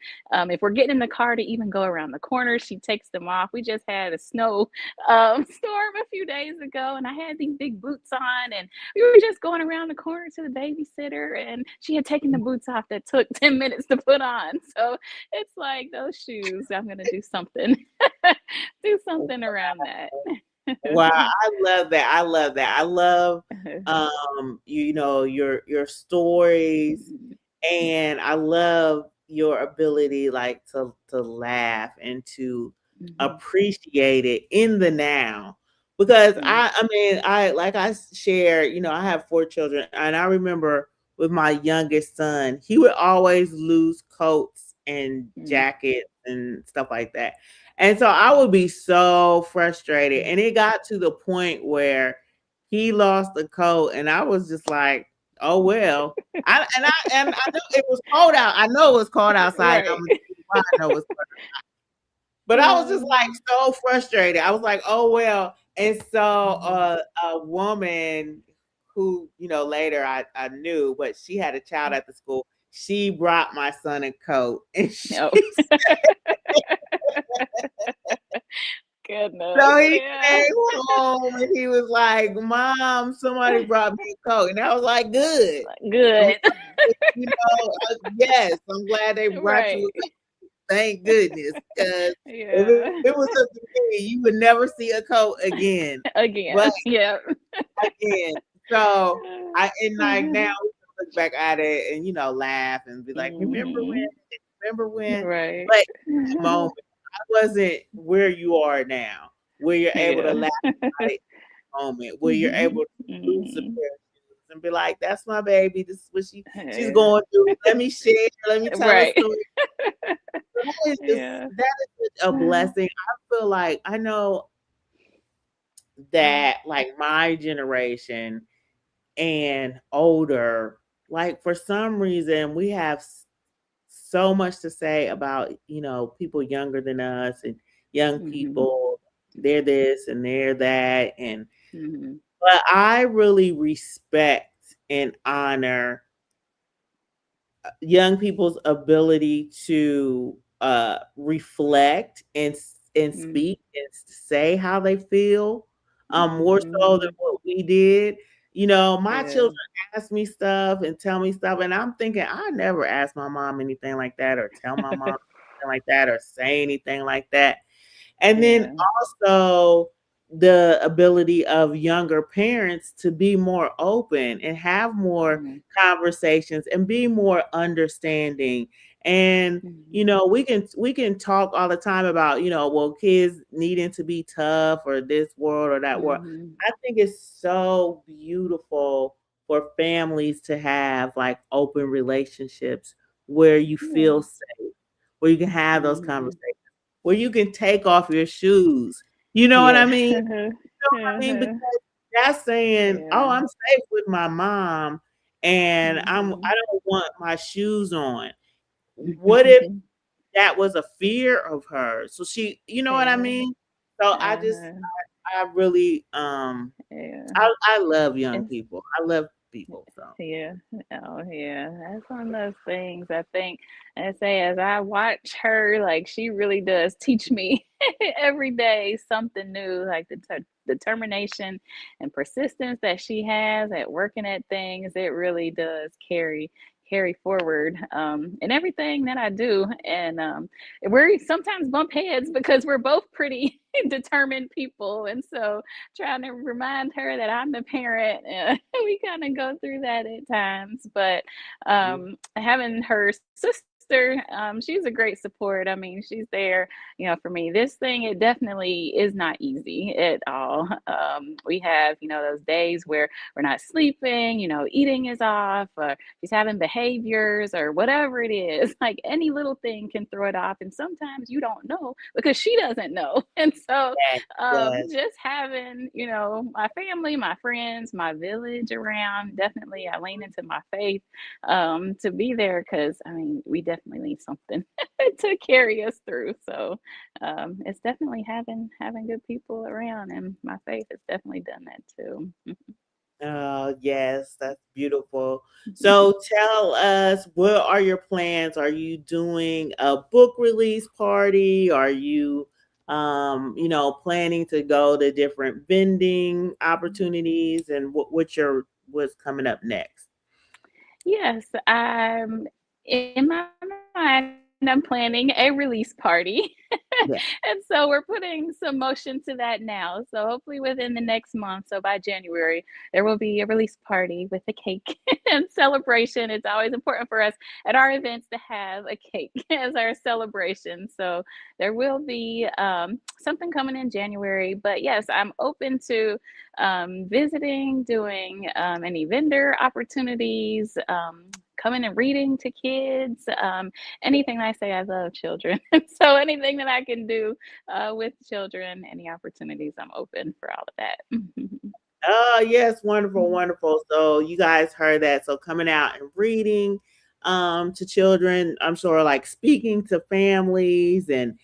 Speaker 2: If we're getting in the car to even go around the corner, she takes them off. We just had a snow storm a few days ago, and I had these big boots on, and we were just going around the corner to the babysitter, and she had taken the boots off that took 10 minutes to put on. So it's like those shoes, I'm going to do something, do something around that.
Speaker 1: Wow, I love that. I love that. I love your stories, and I love your ability like to laugh and to
Speaker 2: Mhm.
Speaker 1: appreciate it in the now. Because
Speaker 2: Yeah.
Speaker 1: I mean, I like I share, I have 4 children, and I remember with my youngest son, he would always lose coats and
Speaker 2: Mm.
Speaker 1: jackets and stuff like that. And so I would be so frustrated.
Speaker 2: Mm.
Speaker 1: And it got to the point where he lost the coat and I was just like, oh well. I know it was cold out. I know it was cold outside. I'm
Speaker 2: Right.
Speaker 1: gonna tell you why I know it was cold. But I was just like so frustrated. I was like, oh well. And so
Speaker 2: Mhm.
Speaker 1: a woman who, later I knew, but she had a child at the school. She brought my son a coat and
Speaker 2: No.
Speaker 1: she
Speaker 2: Goodness.
Speaker 1: So he
Speaker 2: Yeah.
Speaker 1: came home and he was like, "Mom, somebody brought me a Coke." And I was like, "Good." I'm
Speaker 2: Good.
Speaker 1: glad, yes, I'm glad they brought you
Speaker 2: Right.
Speaker 1: a Coke. Thank goodness, because if it
Speaker 2: Yeah.
Speaker 1: was up to me, you would never see a Coke again. But
Speaker 2: Again. Yeah.
Speaker 1: again, so I and like now we can look back at it and laugh and be like, "Remember
Speaker 2: Mhm.
Speaker 1: when? Remember when?"
Speaker 2: Right.
Speaker 1: But in that moment, I wasn't where you are now, where you're able to
Speaker 2: Yeah.
Speaker 1: laugh about it moment where you're able
Speaker 2: Mhm.
Speaker 1: to lose a
Speaker 2: Mhm.
Speaker 1: pair of shoes and be like, "That's my baby. This is what she's
Speaker 2: Yeah.
Speaker 1: going through. Let me share. Let me tell a
Speaker 2: Right.
Speaker 1: story."
Speaker 2: Yeah.
Speaker 1: That is such a blessing. I feel like I know that like my generation and older, like for some reason we have so much to say about people younger than us and young
Speaker 2: Mhm.
Speaker 1: people. They're this and they're that, and
Speaker 2: Mhm.
Speaker 1: but I really respect and honor young people's ability to reflect and
Speaker 2: Mhm.
Speaker 1: speak and say how they feel, more so than
Speaker 2: Mhm.
Speaker 1: what we did. My
Speaker 2: Yeah.
Speaker 1: children ask me stuff and tell me stuff, and I'm thinking I never ask my mom anything like that, or tell my mom anything like that, or say anything like that. And then
Speaker 2: Yeah.
Speaker 1: also the ability of younger parents to be more open and have more
Speaker 2: Mhm.
Speaker 1: conversations and be more understanding And
Speaker 2: Mhm.
Speaker 1: we can talk all the time about, well, kids needing to be tough or this world or that world.
Speaker 2: Mhm.
Speaker 1: I think it's so beautiful for families to have like open relationships where you
Speaker 2: Yeah.
Speaker 1: feel safe, where you can have those
Speaker 2: Mhm.
Speaker 1: conversations, where you can take off your shoes. You know what I
Speaker 2: Yeah.
Speaker 1: mean? Know what I mean?
Speaker 2: Uh-huh.
Speaker 1: Because that's saying, "Oh,
Speaker 2: Yeah.
Speaker 1: I'm safe with my mom, and
Speaker 2: Mhm.
Speaker 1: I don't want my shoes on." What if that was a fear of hers? So you know what I
Speaker 2: Yeah.
Speaker 1: mean? So
Speaker 2: Uh-huh.
Speaker 1: I really,
Speaker 2: Yeah.
Speaker 1: I love young
Speaker 2: It's
Speaker 1: people. I love people. So
Speaker 2: Yeah. Oh, yeah. That's one of those things I think I say as I watch her, like she really does teach me every day something new, like the determination and persistence that she has at working at things. It really does carry forward in everything that I do. And we sometimes bump heads because we're both pretty determined people. And so trying to remind her that I'm the parent. We kind of go through that at times, but having her sister, she's a great support. I mean, she's there, for me. This thing, it definitely is not easy at all. We have, those days where we're not sleeping, eating is off, or she's having behaviors or whatever it is. Like any little thing can throw it off. And sometimes you don't know because she doesn't know. And so
Speaker 1: yes, yes.
Speaker 2: just having, my family, my friends, my village around, definitely I lean into my faith to be there because I mean, we definitely need something to carry us through. So it's definitely having good people around, and my faith has definitely done that too.
Speaker 1: Oh, yes, that's beautiful. So tell us, what are your plans? Are you doing a book release party? Are you, planning to go to different vending opportunities, and what's coming up next?
Speaker 2: Yes, in my mind, I'm planning a release party.
Speaker 1: Yeah.
Speaker 2: And so we're putting some motion to that now. So hopefully within the next month, so by January, there will be a release party with a cake and celebration. It's always important for us at our events to have a cake as our celebration. So there will be something coming in January. But yes, I'm open to visiting, doing any vendor opportunities, coming and reading to kids, anything I say. I love children. So anything that I can do with children, any opportunities, I'm open for all of that.
Speaker 1: Oh, yes, wonderful, wonderful. So you guys heard that. So coming out and reading to children, I'm sure like speaking to families and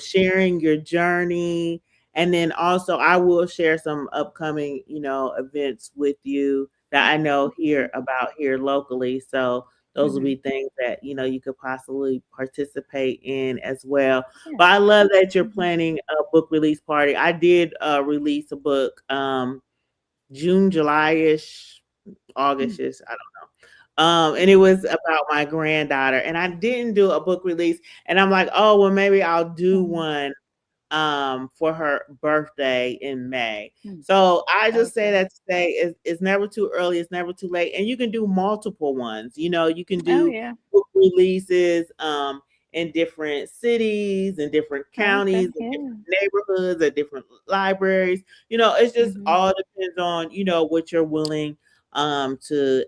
Speaker 1: sharing your journey. And then also I will share some upcoming, events with you that I know here about here locally. So those will
Speaker 2: Mhm.
Speaker 1: be things that, you could possibly participate in as well.
Speaker 2: Yeah.
Speaker 1: But I love that you're
Speaker 2: Mhm.
Speaker 1: planning a book release party. I did release a book June, July-ish,
Speaker 2: Mm.
Speaker 1: August-ish, I don't know. And it
Speaker 2: Mhm.
Speaker 1: was about my granddaughter, and I didn't do a book release, and I'm like, "Oh, well, maybe I'll do
Speaker 2: Mhm.
Speaker 1: one for her birthday in May."
Speaker 2: Mm.
Speaker 1: So I just say
Speaker 2: Okay.
Speaker 1: that to say it's never too early, it's never too late, and you can do multiple ones. You can
Speaker 2: Oh
Speaker 1: do
Speaker 2: yeah.
Speaker 1: book releases in different cities, in different
Speaker 2: Okay.
Speaker 1: counties, in
Speaker 2: Yeah.
Speaker 1: different neighborhoods, at different libraries. It's just
Speaker 2: Mhm.
Speaker 1: all depends on what you're willing to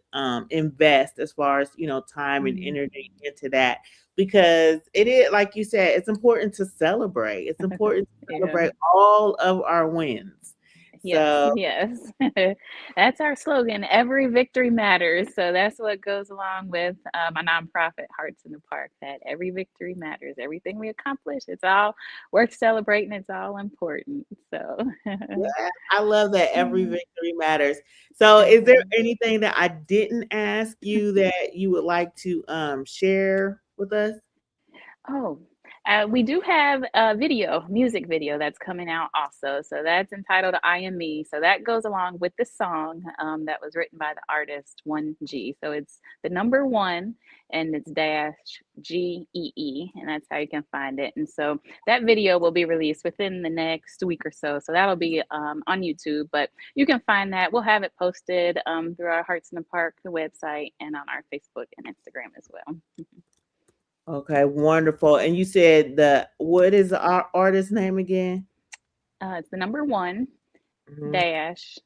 Speaker 1: invest as far as time and
Speaker 2: Mhm.
Speaker 1: energy into that, because it is like you said, it's important to celebrate. It's important to
Speaker 2: Yeah.
Speaker 1: celebrate all of our wins.
Speaker 2: Yes,
Speaker 1: So
Speaker 2: yes. That's our slogan. Every victory matters. So that's what goes along with my nonprofit, Hearts in the Park. That every victory matters. Everything we accomplish, it's all worth celebrating. It's all important. So,
Speaker 1: yeah, I love that every
Speaker 2: yeah.
Speaker 1: victory matters. So is there
Speaker 2: Uh-huh.
Speaker 1: anything that I didn't ask you that you would like to share with us?
Speaker 2: Oh, we do have a music video that's coming out also. So that's entitled I Am Me. So that goes along with the song that was written by the artist 1G. So it's the number one and it's dash GEE. And that's how you can find it. And so that video will be released within the next week or so. So that'll be on YouTube, but you can find that. We'll have it posted through our Hearts in the Park, the website, and on our Facebook and Instagram as well.
Speaker 1: Okay, wonderful. And you said the what is our artist name again?
Speaker 2: It's the number one
Speaker 1: Mhm.
Speaker 2: dash,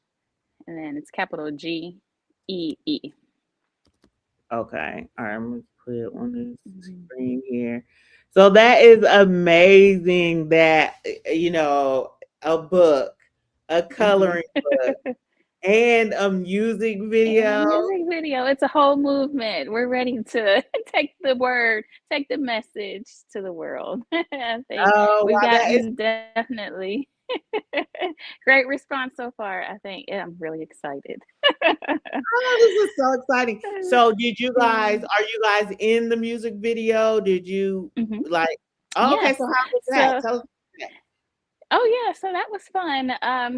Speaker 2: and then it's capital G-E-E.
Speaker 1: Okay. All right, I'm gonna put it on the
Speaker 2: Mhm.
Speaker 1: screen here. So that is amazing that a book, a
Speaker 2: Mhm.
Speaker 1: coloring book, and a music
Speaker 2: And a
Speaker 1: video.
Speaker 2: music video. It's a whole movement. We're ready to take the word, take the message to the world. I think
Speaker 1: Oh
Speaker 2: we've
Speaker 1: wow, that is
Speaker 2: gotten definitely great response so far. I think, yeah, I'm really excited.
Speaker 1: oh, this is so exciting. So did you guys
Speaker 2: Yeah.
Speaker 1: are you guys in the music video? Did you
Speaker 2: Mhm.
Speaker 1: like oh, okay,
Speaker 2: Yes.
Speaker 1: so how was that?
Speaker 2: So
Speaker 1: Tell us about
Speaker 2: Oh yeah, so that was fun.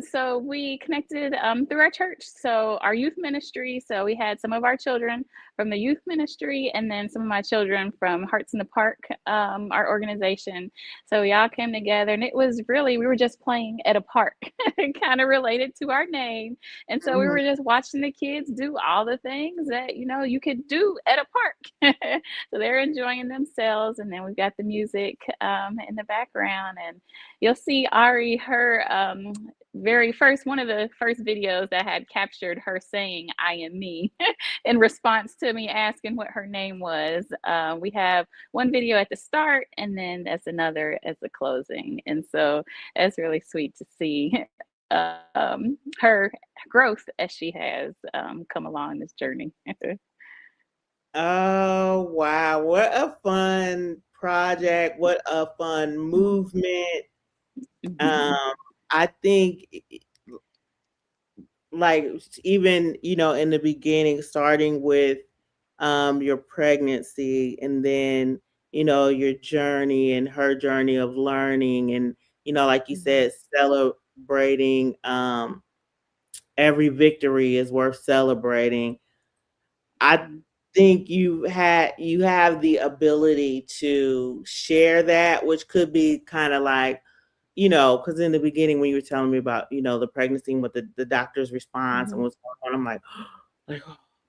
Speaker 2: So we connected through our church, so our youth ministry. So we had some of our children from the youth ministry, and then some of my children from Hearts in the Park, our organization. So we all came together, and it was really we were just playing at a park, kind of related to our name. And so we
Speaker 1: that.
Speaker 2: were just watching the kids do all the things that you could do at a park. So they're enjoying themselves, and then we've got the music in the background, and you'll see Ari, her very first one of the first videos that had captured her saying "I am me" in response to me asking what her name was. We have one video at the start, and then that's another as the closing, and so it's really sweet to see her growth as she has come along this journey.
Speaker 1: Oh, wow. What a fun project. What a fun movement. Um,
Speaker 2: Mhm.
Speaker 1: I think like even, in the beginning, starting with your pregnancy and then, your journey and her journey of learning and, like you
Speaker 2: Mhm.
Speaker 1: said, celebrating every victory is worth celebrating. I
Speaker 2: Mhm.
Speaker 1: think you have the ability to share that, which could be kind of like, because in the beginning when you were telling me about, the pregnancy and what the doctor's response and
Speaker 2: Mhm.
Speaker 1: what's going on, I'm like, like,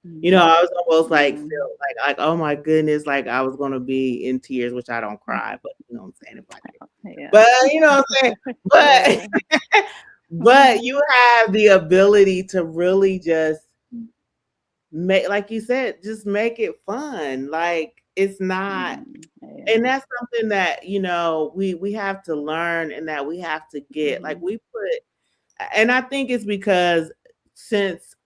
Speaker 2: Mhm.
Speaker 1: I was almost like
Speaker 2: Mhm.
Speaker 1: feel like, oh my goodness, like I was gonna be in tears, which I don't cry, but you know what I'm saying if I did.
Speaker 2: Yeah.
Speaker 1: But you know what I'm saying?
Speaker 2: Yeah.
Speaker 1: But but
Speaker 2: Mhm.
Speaker 1: you have the ability to really just make like you said, just make it fun. Like it's not and
Speaker 2: Yeah.
Speaker 1: that's something that, we have to learn and that we have to get. Like
Speaker 2: Mhm.
Speaker 1: we put and I think it's because since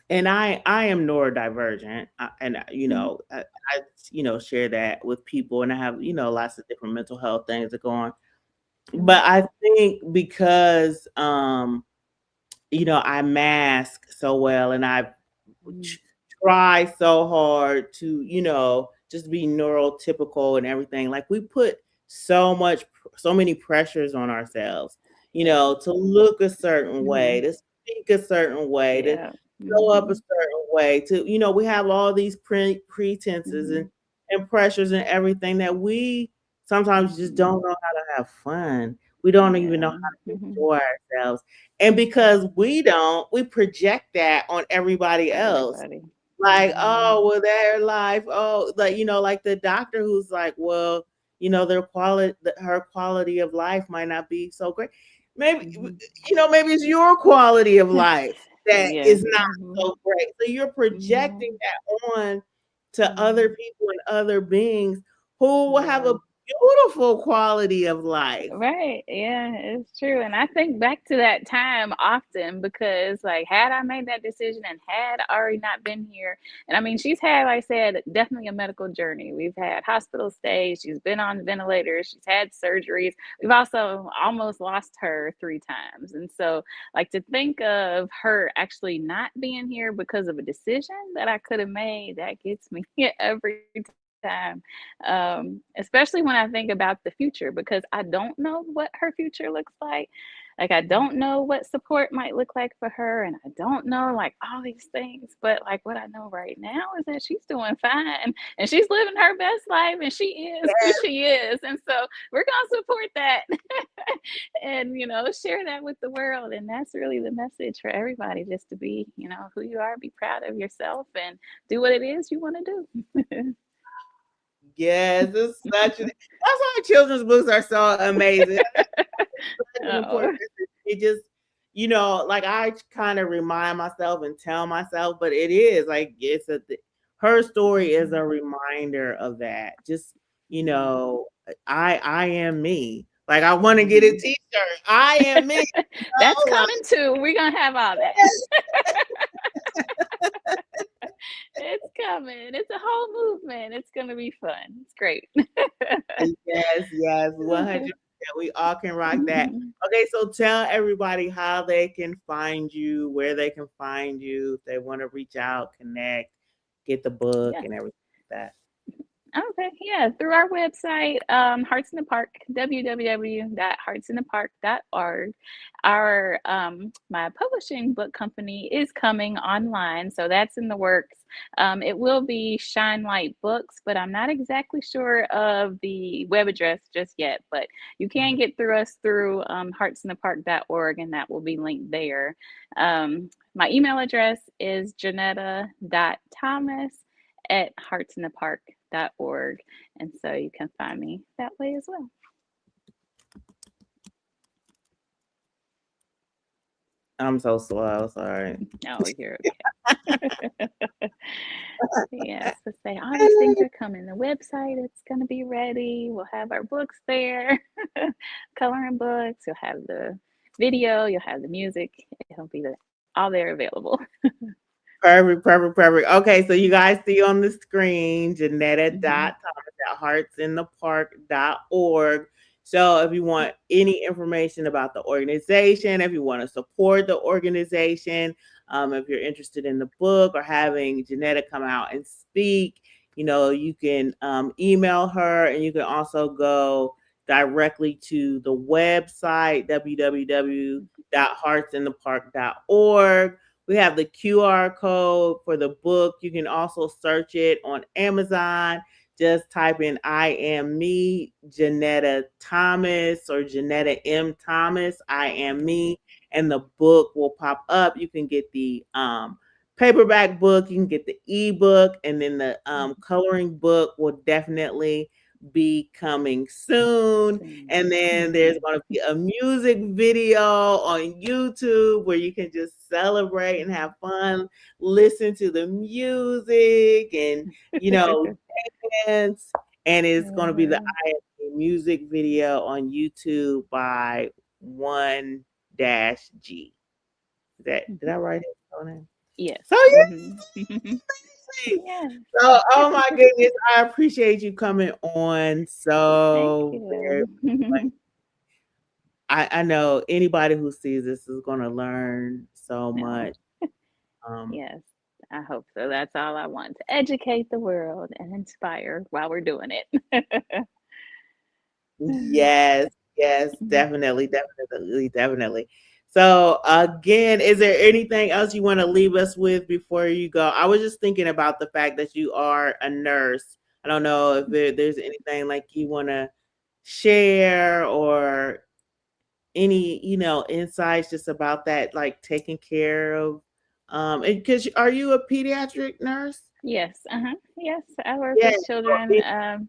Speaker 1: and I am neurodivergent and
Speaker 2: Mhm.
Speaker 1: I share that with people and I have, lots of different mental health things that go on.
Speaker 2: Mhm.
Speaker 1: But I think because I mask so well and I
Speaker 2: Mhm.
Speaker 1: tr- try so hard to, just be neurotypical and everything. Like we put so many pressures on ourselves,
Speaker 2: Yeah.
Speaker 1: to look a certain way,
Speaker 2: Mhm.
Speaker 1: to speak a certain way, to
Speaker 2: Yeah.
Speaker 1: show up a
Speaker 2: Mhm.
Speaker 1: certain way, to, we have all these pretenses
Speaker 2: Mhm.
Speaker 1: and pressures and everything that we sometimes just
Speaker 2: Mhm.
Speaker 1: don't know how to have fun. We don't even know
Speaker 2: Yeah.
Speaker 1: how to
Speaker 2: Mhm.
Speaker 1: enjoy ourselves. And because we don't, we project that on everybody else.
Speaker 2: Everybody.
Speaker 1: Like,
Speaker 2: Mhm.
Speaker 1: oh, well, their life, oh, like, like the doctor who's like, well, her quality of life might not be so great. Maybe,
Speaker 2: Mhm.
Speaker 1: maybe it's your quality of life that
Speaker 2: Yeah.
Speaker 1: is not
Speaker 2: Mhm.
Speaker 1: so great. So you're
Speaker 2: Mhm.
Speaker 1: projecting that on to other
Speaker 2: Mhm.
Speaker 1: people and other beings who will have
Speaker 2: Yeah.
Speaker 1: a beautiful quality of life.
Speaker 2: Right. Yeah, it's true. And I think back to that time often because, like, had I made that decision and had Ari not been here, and I mean, she's had, like I said, definitely a medical journey. We've had hospital stays, she's been on ventilators, she's had surgeries. We've also almost lost her 3 times. And so, like, to think of her actually not being here because of a decision that I could have made, that gets me every time, especially when I think about the future because I don't know what her future looks like. Like, I don't know what support might look like for her, and I don't know like all these things. But like what I know right now is that she's doing fine and she's living her best life, and she is who she is. And so we're gonna support that and share that with the world. And that's really the message for everybody, just to be, who you are, be proud of yourself, and do what it is you want to do.
Speaker 1: Yes, it's such an that's why children's books are so amazing. Such an important
Speaker 2: Oh.
Speaker 1: message. It just, like I kind of remind myself and tell myself, but it is like her story is a
Speaker 2: Mhm.
Speaker 1: reminder of that. Just, you
Speaker 2: Mhm.
Speaker 1: know, I am me. Like I want to get a
Speaker 2: Mhm.
Speaker 1: t-shirt. I am me.
Speaker 2: That's
Speaker 1: Like
Speaker 2: coming too. We're gonna have all that. It's coming. It's a whole movement. It's gonna be fun. It's great.
Speaker 1: yes, yes, 100%. We all can rock that.
Speaker 2: Mhm.
Speaker 1: Okay, so tell everybody how they can find you, where they can find you, if they want to reach out, connect, get the book
Speaker 2: Yeah.
Speaker 1: and everything like that.
Speaker 2: Okay, yeah, through our website, Hearts in the Park, www.heartsinthepark.org. Our my publishing book company is coming online, so that's in the works. It will be Shine Light Books, but I'm not exactly sure of the web address just yet. But you can get through us through heartsinthepark.org, and that will be linked there. My email address is janetta.thomas@heartsinthepark.org. And so you can find me that way as well.
Speaker 1: I'm so slow, sorry.
Speaker 2: Oh, you're okay. Yes, let's say all these things are coming. The website, it's going to be ready. We'll have our books there, coloring books. You'll have the video, you'll have the music. It'll be all there available.
Speaker 1: Perfect, perfect, perfect. Okay, so you guys see on the screen,
Speaker 2: Hmm.
Speaker 1: janetta.thomas@heartsinthepark.org. So if you want any information about the organization, if you want to support the organization, if you're interested in the book or having Janetta come out and speak, you can email her, and you can also go directly to the website, www.heartsinthepark.org. We have the QR code for the book. You can also search it on Amazon. Just type in I am me, Janetta Thomas or Janetta M. Thomas, I am me, and the book will pop up. You can get the paperback book, you can get the ebook, and then the coloring book will definitely be coming soon. And then there's
Speaker 2: Hmm.
Speaker 1: going to be a music video on YouTube where you can just celebrate and have fun, listen to the music and, dance. And it's going to be the IFA music video on YouTube by 1-G. Did I write it on it?
Speaker 2: Yes.
Speaker 1: So
Speaker 2: Hmm.
Speaker 1: yeah.
Speaker 2: Yes.
Speaker 1: So, oh my goodness, I appreciate you coming on
Speaker 2: Thank
Speaker 1: so very
Speaker 2: you.
Speaker 1: much. I know anybody who sees this is going to learn so
Speaker 2: No.
Speaker 1: much. Um,
Speaker 2: Yes, I hope so. That's all I want, to educate the world and inspire while we're doing it.
Speaker 1: yes, yes, definitely, definitely, definitely. So, again, is there anything else you want to leave us with before you go? I was just thinking about the fact that you are a nurse. I don't know if there's anything like you want to share or any insights just about that, like taking care of because are you a pediatric nurse?
Speaker 2: Yes, yes, I work
Speaker 1: Yeah.
Speaker 2: with children.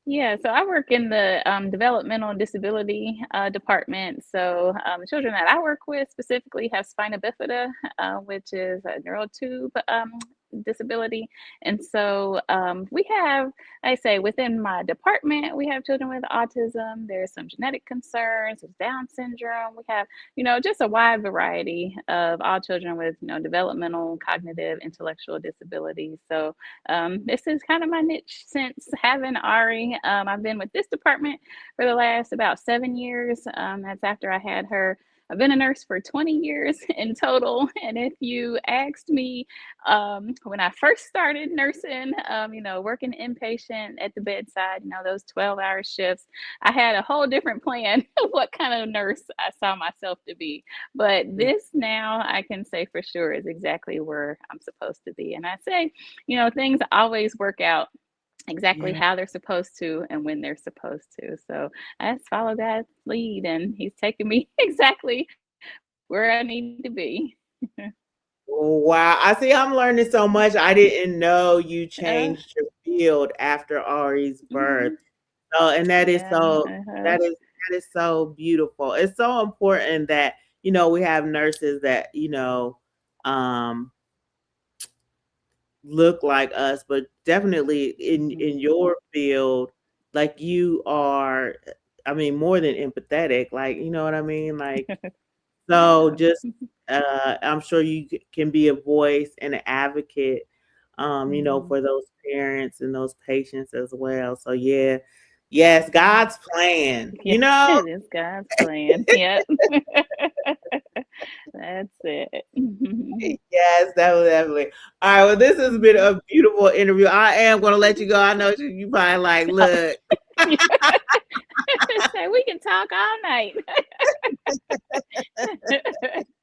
Speaker 2: Yeah, so I work in the developmental and disability department. So the children that I work with specifically have spina bifida, which is a neural tube disability. And so we have, I say, within my department, we have children with autism. There's some genetic concerns, there's Down syndrome. We have, just a wide variety of all children with, developmental, cognitive, intellectual disabilities. So this is kind of my niche since having Ari. I've been with this department for the last about 7 years. That's after I had her. I've been a nurse for 20 years in total. And if you asked me when I first started nursing, working inpatient at the bedside, those 12-hour shifts, I had a whole different plan of what kind of nurse I saw myself to be. But this now I can say for sure is exactly where I'm supposed to be. And I say, things always work out exactly
Speaker 1: Yeah.
Speaker 2: how they're supposed to and when they're supposed to. So I just follow God's lead, and He's taking me exactly where I need to be.
Speaker 1: Wow. I see I'm learning so much. I didn't know you
Speaker 2: Uh,
Speaker 1: changed your field after Ari's birth.
Speaker 2: mhm.
Speaker 1: So, and that is
Speaker 2: Yeah.
Speaker 1: so
Speaker 2: Uh-huh.
Speaker 1: that is so beautiful. It's so important that, we have nurses that, um look like us, but definitely in
Speaker 2: Mhm.
Speaker 1: your field, like you are, I mean, more than empathetic, like, you know what I mean? Like, so
Speaker 2: Yeah.
Speaker 1: just I'm sure you can be a voice and an advocate,
Speaker 2: Mhm.
Speaker 1: for those parents and those patients as well. So yeah, yes,
Speaker 2: Yeah.
Speaker 1: God's plan,
Speaker 2: Yeah. It is God's plan. Yep. That's it.
Speaker 1: Yes, definitely. All right. Well, this has been a beautiful interview. I am going to let you go. I know you probably like,
Speaker 2: Oh,
Speaker 1: look.
Speaker 2: yeah. So we can talk all night.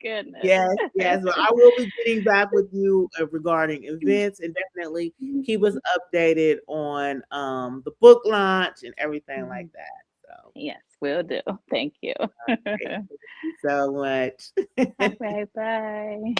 Speaker 2: Goodness.
Speaker 1: Yes, yes. Well, I will be getting back with you regarding events, and definitely keep us updated on the book launch and everything like
Speaker 2: Mhm.
Speaker 1: that. So,
Speaker 2: Yes, will do. Thank you.
Speaker 1: okay, thank you so much.
Speaker 2: All right, bye.